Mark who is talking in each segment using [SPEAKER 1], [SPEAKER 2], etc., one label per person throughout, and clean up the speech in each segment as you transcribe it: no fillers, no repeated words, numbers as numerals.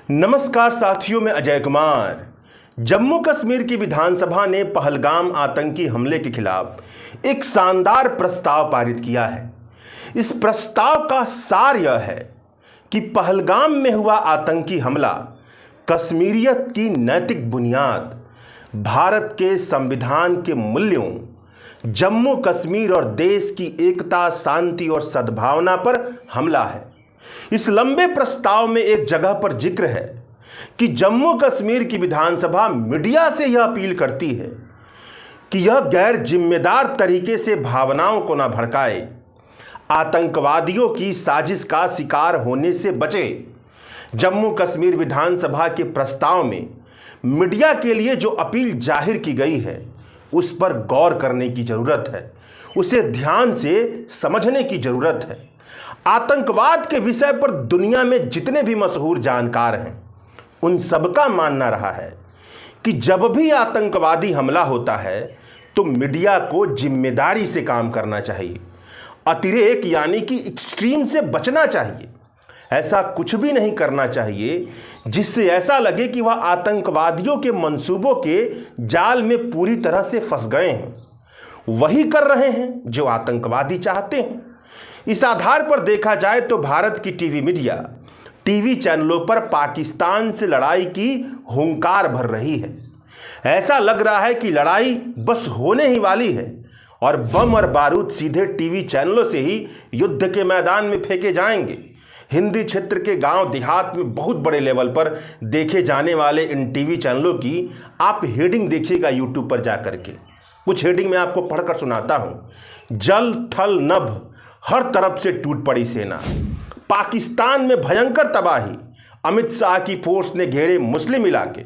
[SPEAKER 1] नमस्कार साथियों, मैं अजय कुमार। जम्मू कश्मीर की विधानसभा ने पहलगाम आतंकी हमले के खिलाफ एक शानदार प्रस्ताव पारित किया है। इस प्रस्ताव का सार यह है कि पहलगाम में हुआ आतंकी हमला कश्मीरियत की नैतिक बुनियाद, भारत के संविधान के मूल्यों, जम्मू कश्मीर और देश की एकता, शांति और सद्भावना पर हमला है। इस लंबे प्रस्ताव में एक जगह पर जिक्र है कि जम्मू कश्मीर की विधानसभा मीडिया से यह अपील करती है कि यह गैर जिम्मेदार तरीके से भावनाओं को न भड़काए, आतंकवादियों की साजिश का शिकार होने से बचे। जम्मू कश्मीर विधानसभा के प्रस्ताव में मीडिया के लिए जो अपील जाहिर की गई है उस पर गौर करने की जरूरत है, उसे ध्यान से समझने की जरूरत है। आतंकवाद के विषय पर दुनिया में जितने भी मशहूर जानकार हैं उन सबका मानना रहा है कि जब भी आतंकवादी हमला होता है तो मीडिया को जिम्मेदारी से काम करना चाहिए, अतिरेक यानी कि एक्सट्रीम से बचना चाहिए। ऐसा कुछ भी नहीं करना चाहिए जिससे ऐसा लगे कि वह आतंकवादियों के मंसूबों के जाल में पूरी तरह से फंस गए हैं। वही कर रहे हैं जो आतंकवादी चाहते हैं। इस आधार पर देखा जाए तो भारत की टीवी मीडिया, टीवी चैनलों पर पाकिस्तान से लड़ाई की हुंकार भर रही है। ऐसा लग रहा है कि लड़ाई बस होने ही वाली है और बम और बारूद सीधे टीवी चैनलों से ही युद्ध के मैदान में फेंके जाएंगे। हिंदी क्षेत्र के गांव देहात में बहुत बड़े लेवल पर देखे जाने वाले इन टीवी चैनलों की आप हेडिंग देखिएगा यूट्यूब पर जाकर के। कुछ हेडिंग मैं आपको पढ़कर सुनाता हूं। जल थल नभ, हर तरफ से टूट पड़ी सेना, पाकिस्तान में भयंकर तबाही, अमित शाह की फोर्स ने घेरे मुस्लिम इलाके,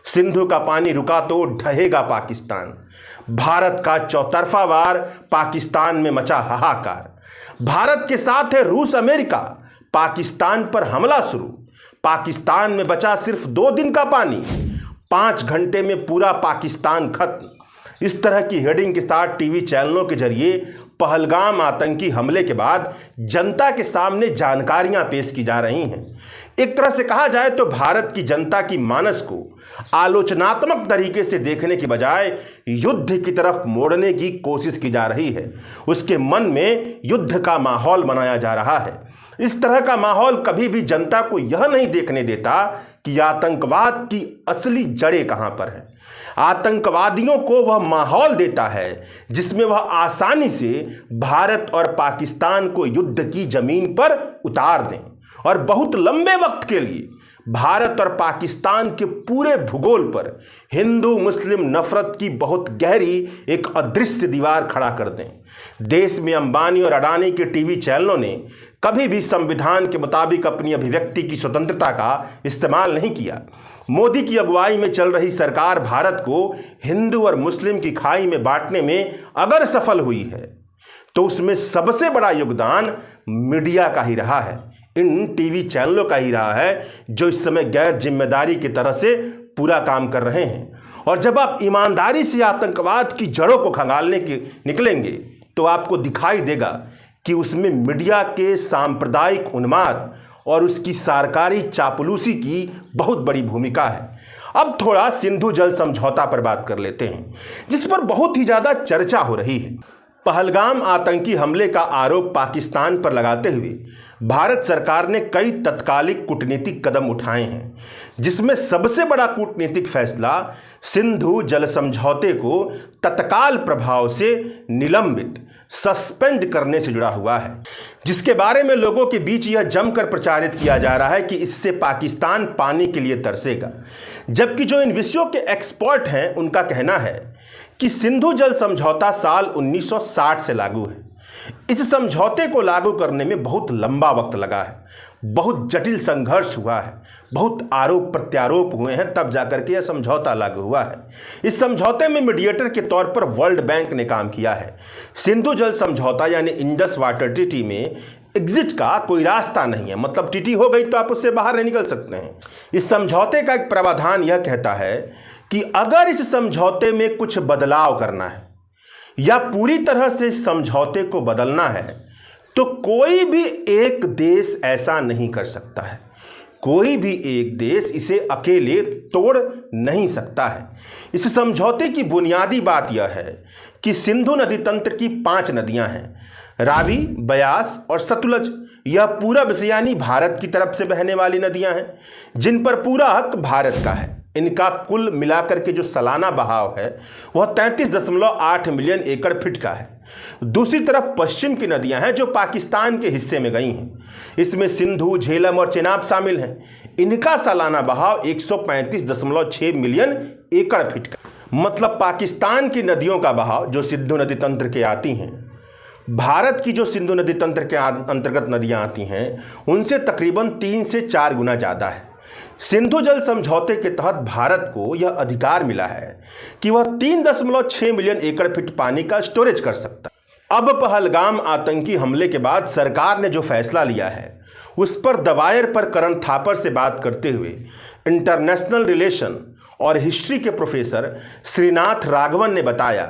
[SPEAKER 1] सिंधु का पानी रुका तो ढहेगा पाकिस्तान, भारत का चौतरफा वार, पाकिस्तान में मचा हाहाकार, भारत के साथ है रूस अमेरिका, पाकिस्तान पर हमला शुरू, पाकिस्तान में बचा सिर्फ 2 दिन का पानी, 5 घंटे में पूरा पाकिस्तान खत्म। इस तरह की हेडिंग के साथ टीवी चैनलों के जरिए पहलगाम आतंकी हमले के बाद जनता के सामने जानकारियां पेश की जा रही हैं। एक तरह से कहा जाए तो भारत की जनता की मानस को आलोचनात्मक तरीके से देखने की बजाय युद्ध की तरफ मोड़ने की कोशिश की जा रही है। उसके मन में युद्ध का माहौल बनाया जा रहा है। इस तरह का माहौल कभी भी जनता को यह नहीं देखने देता कि आतंकवाद की असली जड़ें कहां पर है। आतंकवादियों को वह माहौल देता है जिसमें वह आसानी से भारत और पाकिस्तान को युद्ध की जमीन पर उतार दें और बहुत लंबे वक्त के लिए भारत और पाकिस्तान के पूरे भूगोल पर हिंदू मुस्लिम नफरत की बहुत गहरी एक अदृश्य दीवार खड़ा कर दें। देश में अंबानी और अडानी के टीवी चैनलों ने कभी भी संविधान के मुताबिक अपनी अभिव्यक्ति की स्वतंत्रता का इस्तेमाल नहीं किया। मोदी की अगुवाई में चल रही सरकार भारत को हिंदू और मुस्लिम की खाई में बांटने में अगर सफल हुई है तो उसमें सबसे बड़ा योगदान मीडिया का ही रहा है, इन टीवी चैनलों का ही रहा है जो इस समय गैर जिम्मेदारी की तरह से पूरा काम कर रहे हैं। और जब आप ईमानदारी से आतंकवाद की जड़ों को खंगालने के निकलेंगे तो आपको दिखाई देगा कि उसमें मीडिया के सांप्रदायिक उन्माद और उसकी सरकारी चापलूसी की बहुत बड़ी भूमिका है। अब थोड़ा सिंधु जल समझौता पर बात कर लेते हैं, जिस पर बहुत ही ज्यादा चर्चा हो रही है। पहलगाम आतंकी हमले का आरोप पाकिस्तान पर लगाते हुए भारत सरकार ने कई तत्कालिक कूटनीतिक कदम उठाए हैं, जिसमें सबसे बड़ा कूटनीतिक फैसला सिंधु जल समझौते को तत्काल प्रभाव से निलंबित, सस्पेंड करने से जुड़ा हुआ है, जिसके बारे में लोगों के बीच यह जमकर प्रचारित किया जा रहा है कि इससे पाकिस्तान पानी के लिए तरसेगा। जबकि जो इन विषयों के एक्सपर्ट हैं उनका कहना है कि सिंधु जल समझौता साल 1960 से लागू है। इस समझौते को लागू करने में बहुत लंबा वक्त लगा है, बहुत जटिल संघर्ष हुआ है, बहुत आरोप प्रत्यारोप हुए हैं, तब जाकर के यह समझौता लागू हुआ है। इस समझौते में मीडिएटर के तौर पर वर्ल्ड बैंक ने काम किया है। सिंधु जल समझौता यानी इंडस वाटर ट्रीटी में एग्जिट का कोई रास्ता नहीं है, मतलब ट्रीटी हो गई तो आप उससे बाहर नहीं निकल सकते हैं। इस समझौते का एक प्रावधान यह कहता है कि अगर इस समझौते में कुछ बदलाव करना है या पूरी तरह से समझौते को बदलना है तो कोई भी एक देश ऐसा नहीं कर सकता है। कोई भी एक देश इसे अकेले तोड़ नहीं सकता है। इस समझौते की बुनियादी बात यह है कि सिंधु नदी तंत्र की 5 नदियां हैं, रावी, ब्यास और सतलज। यह पूरब से यानी भारत की तरफ से बहने वाली नदियां हैं जिन पर पूरा हक भारत का है। इनका कुल मिलाकर के जो सालाना बहाव है वह 33.8 मिलियन एकड़ फीट का है। दूसरी तरफ पश्चिम की नदियां हैं जो पाकिस्तान के हिस्से में गई हैं। इसमें सिंधु, झेलम और चेनाब शामिल हैं। इनका सालाना बहाव 135.6 मिलियन एकड़ फीट का, मतलब पाकिस्तान की नदियों का बहाव जो सिंधु नदी तंत्र के आती हैं, भारत की जो सिंधु नदी तंत्र के अंतर्गत नदियां आती हैं उनसे तकरीबन 3 से 4 गुना ज़्यादा है। सिंधु जल समझौते के तहत भारत को यह अधिकार मिला है कि वह 3.6 मिलियन एकड़ फीट पानी का स्टोरेज कर सकता है। अब पहलगाम आतंकी हमले के बाद सरकार ने जो फैसला लिया है उस पर दवायर पर करण थापर से बात करते हुए इंटरनेशनल रिलेशन और हिस्ट्री के प्रोफेसर श्रीनाथ राघवन ने बताया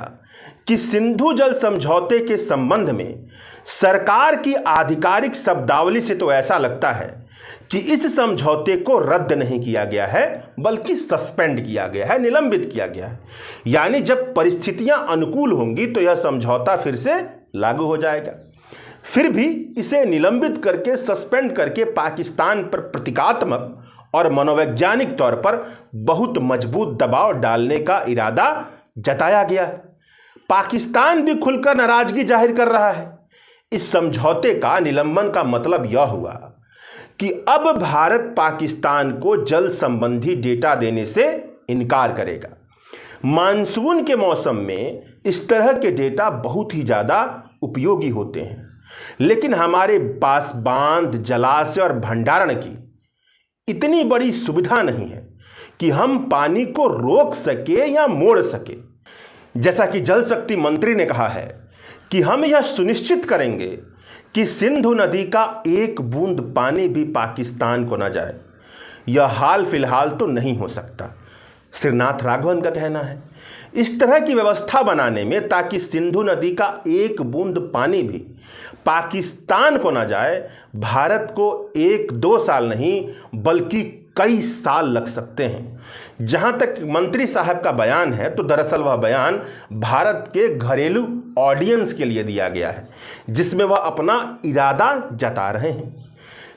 [SPEAKER 1] कि सिंधु जल समझौते के संबंध में सरकार की आधिकारिक शब्दावली से तो ऐसा लगता है कि इस समझौते को रद्द नहीं किया गया है बल्कि सस्पेंड किया गया है, निलंबित किया गया है। यानी जब परिस्थितियां अनुकूल होंगी तो यह समझौता फिर से लागू हो जाएगा। फिर भी इसे निलंबित करके, सस्पेंड करके पाकिस्तान पर प्रतीकात्मक और मनोवैज्ञानिक तौर पर बहुत मजबूत दबाव डालने का इरादा जताया गया। पाकिस्तान भी खुलकर नाराजगी जाहिर कर रहा है। इस समझौते का निलंबन का मतलब यह हुआ कि अब भारत पाकिस्तान को जल संबंधी डेटा देने से इनकार करेगा। मानसून के मौसम में इस तरह के डेटा बहुत ही ज़्यादा उपयोगी होते हैं, लेकिन हमारे पास बांध, जलाशय और भंडारण की इतनी बड़ी सुविधा नहीं है कि हम पानी को रोक सके या मोड़ सके। जैसा कि जल शक्ति मंत्री ने कहा है कि हम यह सुनिश्चित करेंगे कि सिंधु नदी का एक बूंद पानी भी पाकिस्तान को न जाए। यह हाल फिलहाल तो नहीं हो सकता, श्रीनाथ राघवन का कहना है। इस तरह की व्यवस्था बनाने में ताकि सिंधु नदी का एक बूंद पानी भी पाकिस्तान को न जाए, भारत को 1-2 साल नहीं बल्कि कई साल लग सकते हैं। जहां तक मंत्री साहब का बयान है तो दरअसल वह बयान भारत के घरेलू ऑडियंस के लिए दिया गया है जिसमें वह अपना इरादा जता रहे हैं।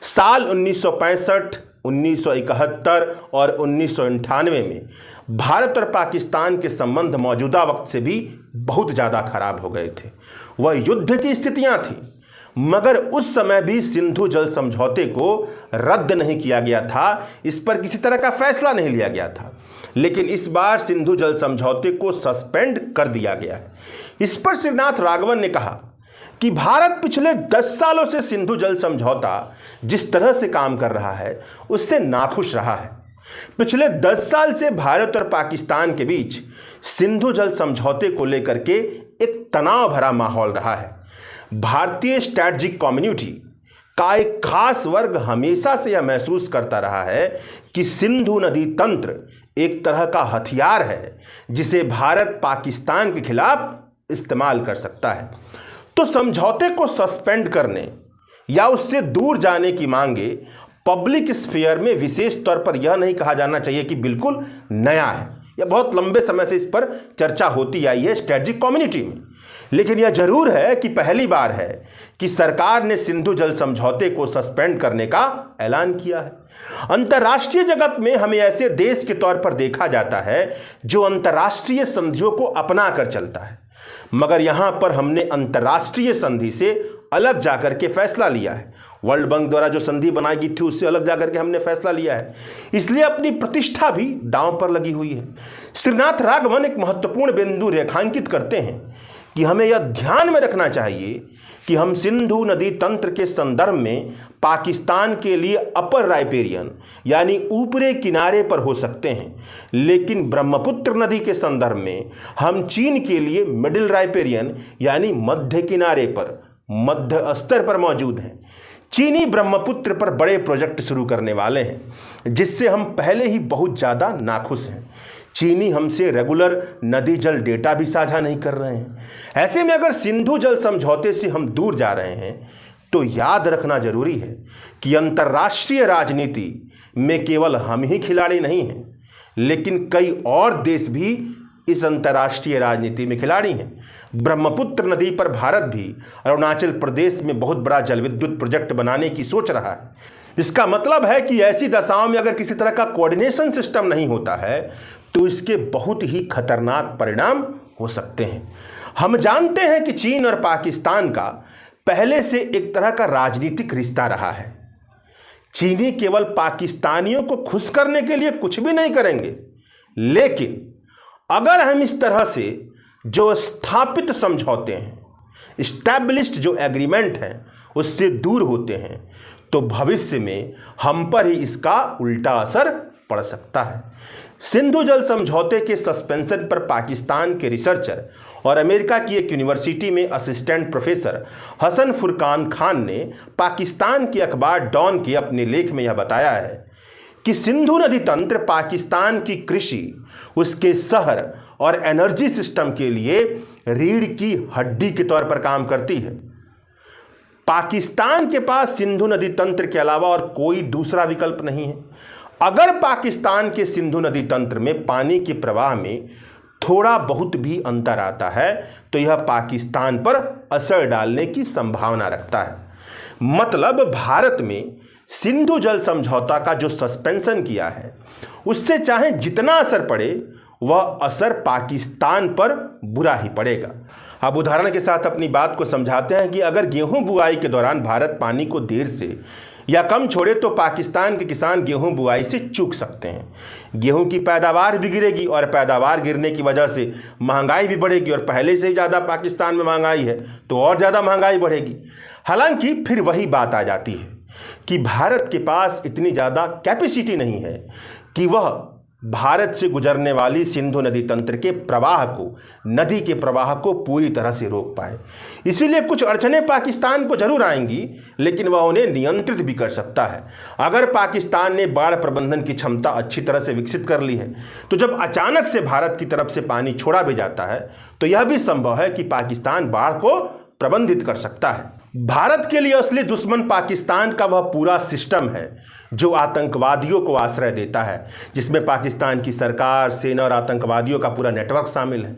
[SPEAKER 1] साल 1965, 1971 और 1998 में भारत और पाकिस्तान के संबंध मौजूदा वक्त से भी बहुत ज़्यादा खराब हो गए थे। वह युद्ध की स्थितियां थीं, मगर उस समय भी सिंधु जल समझौते को रद्द नहीं किया गया था, इस पर किसी तरह का फैसला नहीं लिया गया था। लेकिन इस बार सिंधु जल समझौते को सस्पेंड कर दिया गया है। इस पर श्रीनाथ राघवन ने कहा कि भारत पिछले 10 सालों से सिंधु जल समझौता जिस तरह से काम कर रहा है उससे नाखुश रहा है। पिछले 10 साल से भारत और पाकिस्तान के बीच सिंधु जल समझौते को लेकर के एक तनाव भरा माहौल रहा है। भारतीय स्ट्रैटेजिक कम्युनिटी का एक खास वर्ग हमेशा से यह महसूस करता रहा है कि सिंधु नदी तंत्र एक तरह का हथियार है जिसे भारत पाकिस्तान के खिलाफ इस्तेमाल कर सकता है। तो समझौते को सस्पेंड करने या उससे दूर जाने की मांगे पब्लिक स्फीयर में विशेष तौर पर यह नहीं कहा जाना चाहिए कि बिल्कुल नया है। यह बहुत लंबे समय से इस पर चर्चा होती आई है स्ट्रैटेजिक कम्युनिटी में, लेकिन यह जरूर है कि पहली बार है कि सरकार ने सिंधु जल समझौते को सस्पेंड करने का ऐलान किया है। अंतर्राष्ट्रीय जगत में हमें ऐसे देश के तौर पर देखा जाता है जो अंतर्राष्ट्रीय संधियों को अपना कर चलता है, मगर यहां पर हमने अंतर्राष्ट्रीय संधि से अलग जाकर के फैसला लिया है। वर्ल्ड बैंक द्वारा जो संधि बनाई गई थी उससे अलग जाकर के हमने फैसला लिया है, इसलिए अपनी प्रतिष्ठा भी दांव पर लगी हुई है। श्रीनाथ राघवन एक महत्वपूर्ण बिंदु रेखांकित करते हैं कि हमें यह ध्यान में रखना चाहिए कि हम सिंधु नदी तंत्र के संदर्भ में पाकिस्तान के लिए अपर राइपेरियन यानी ऊपरी किनारे पर हो सकते हैं, लेकिन ब्रह्मपुत्र नदी के संदर्भ में हम चीन के लिए मिडिल राइपेरियन यानी मध्य किनारे पर, मध्य स्तर पर मौजूद हैं। चीनी ब्रह्मपुत्र पर बड़े प्रोजेक्ट शुरू करने वाले हैं जिससे हम पहले ही बहुत ज़्यादा नाखुश हैं। चीनी हमसे रेगुलर नदी जल डेटा भी साझा नहीं कर रहे हैं। ऐसे में अगर सिंधु जल समझौते से हम दूर जा रहे हैं तो याद रखना जरूरी है कि अंतर्राष्ट्रीय राजनीति में केवल हम ही खिलाड़ी नहीं हैं, लेकिन कई और देश भी इस अंतर्राष्ट्रीय राजनीति में खिलाड़ी हैं। ब्रह्मपुत्र नदी पर भारत भी अरुणाचल प्रदेश में बहुत बड़ा जल विद्युत प्रोजेक्ट बनाने की सोच रहा है। इसका मतलब है कि ऐसी दशाओं में अगर किसी तरह का कोऑर्डिनेशन सिस्टम नहीं होता है तो इसके बहुत ही खतरनाक परिणाम हो सकते हैं। हम जानते हैं कि चीन और पाकिस्तान का पहले से एक तरह का राजनीतिक रिश्ता रहा है। चीनी केवल पाकिस्तानियों को खुश करने के लिए कुछ भी नहीं करेंगे, लेकिन अगर हम इस तरह से जो स्थापित समझौते हैं, इस्टेब्लिश्ड जो एग्रीमेंट हैं, उससे दूर होते हैं तो भविष्य में हम पर ही इसका उल्टा असर पड़ सकता है। सिंधु जल समझौते के सस्पेंशन पर पाकिस्तान के रिसर्चर और अमेरिका की एक यूनिवर्सिटी में असिस्टेंट प्रोफेसर हसन फुरकान खान ने पाकिस्तान के अखबार डॉन के अपने लेख में यह बताया है कि सिंधु नदी तंत्र पाकिस्तान की कृषि, उसके शहर और एनर्जी सिस्टम के लिए रीढ़ की हड्डी के तौर पर काम करती है। पाकिस्तान के पास सिंधु नदी तंत्र के अलावा और कोई दूसरा विकल्प नहीं है। अगर पाकिस्तान के सिंधु नदी तंत्र में पानी के प्रवाह में थोड़ा बहुत भी अंतर आता है तो यह पाकिस्तान पर असर डालने की संभावना रखता है। मतलब भारत में सिंधु जल समझौता का जो सस्पेंशन किया है उससे चाहे जितना असर पड़े वह असर पाकिस्तान पर बुरा ही पड़ेगा। अब उदाहरण के साथ अपनी बात को समझाते हैं कि अगर गेहूं बुआई के दौरान भारत पानी को देर से या कम छोड़े तो पाकिस्तान के किसान गेहूं बुआई से चूक सकते हैं। गेहूं की पैदावार भी गिरेगी और पैदावार गिरने की वजह से महंगाई भी बढ़ेगी और पहले से ही ज़्यादा पाकिस्तान में महंगाई है तो और ज़्यादा महंगाई बढ़ेगी। हालांकि फिर वही बात आ जाती है कि भारत के पास इतनी ज़्यादा कैपेसिटी नहीं है कि वह भारत से गुजरने वाली सिंधु नदी तंत्र के प्रवाह को, नदी के प्रवाह को पूरी तरह से रोक पाए। इसीलिए कुछ अड़चनें पाकिस्तान को जरूर आएंगी, लेकिन वह उन्हें नियंत्रित भी कर सकता है। अगर पाकिस्तान ने बाढ़ प्रबंधन की क्षमता अच्छी तरह से विकसित कर ली है तो जब अचानक से भारत की तरफ से पानी छोड़ा भी जाता है तो यह भी संभव है कि पाकिस्तान बाढ़ को प्रबंधित कर सकता है। भारत के लिए असली दुश्मन पाकिस्तान का वह पूरा सिस्टम है जो आतंकवादियों को आश्रय देता है, जिसमें पाकिस्तान की सरकार, सेना और आतंकवादियों का पूरा नेटवर्क शामिल है।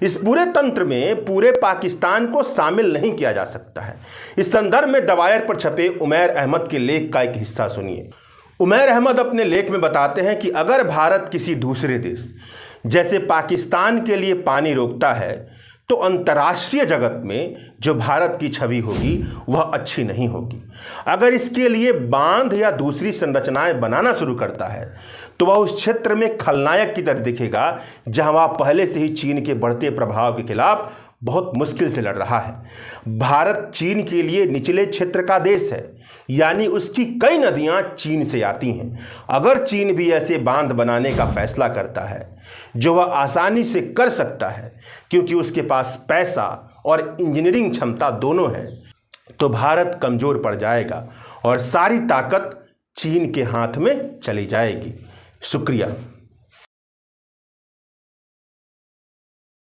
[SPEAKER 1] इस पूरे तंत्र में पूरे पाकिस्तान को शामिल नहीं किया जा सकता है। इस संदर्भ में द वायर पर छपे उमैर अहमद के लेख का एक हिस्सा सुनिए। उमैर अहमद अपने लेख में बताते हैं कि अगर भारत किसी दूसरे देश जैसे पाकिस्तान के लिए पानी रोकता है तो अंतर्राष्ट्रीय जगत में जो भारत की छवि होगी वह अच्छी नहीं होगी। अगर इसके लिए बांध या दूसरी संरचनाएं बनाना शुरू करता है तो वह उस क्षेत्र में खलनायक की तरह दिखेगा जहां वह पहले से ही चीन के बढ़ते प्रभाव के खिलाफ बहुत मुश्किल से लड़ रहा है। भारत चीन के लिए निचले क्षेत्र का देश है, यानी उसकी कई नदियां चीन से आती हैं। अगर चीन भी ऐसे बांध बनाने का फैसला करता है, जो वह आसानी से कर सकता है क्योंकि उसके पास पैसा और इंजीनियरिंग क्षमता दोनों है, तो भारत कमजोर पड़ जाएगा और सारी ताकत चीन के हाथ में चली जाएगी। शुक्रिया।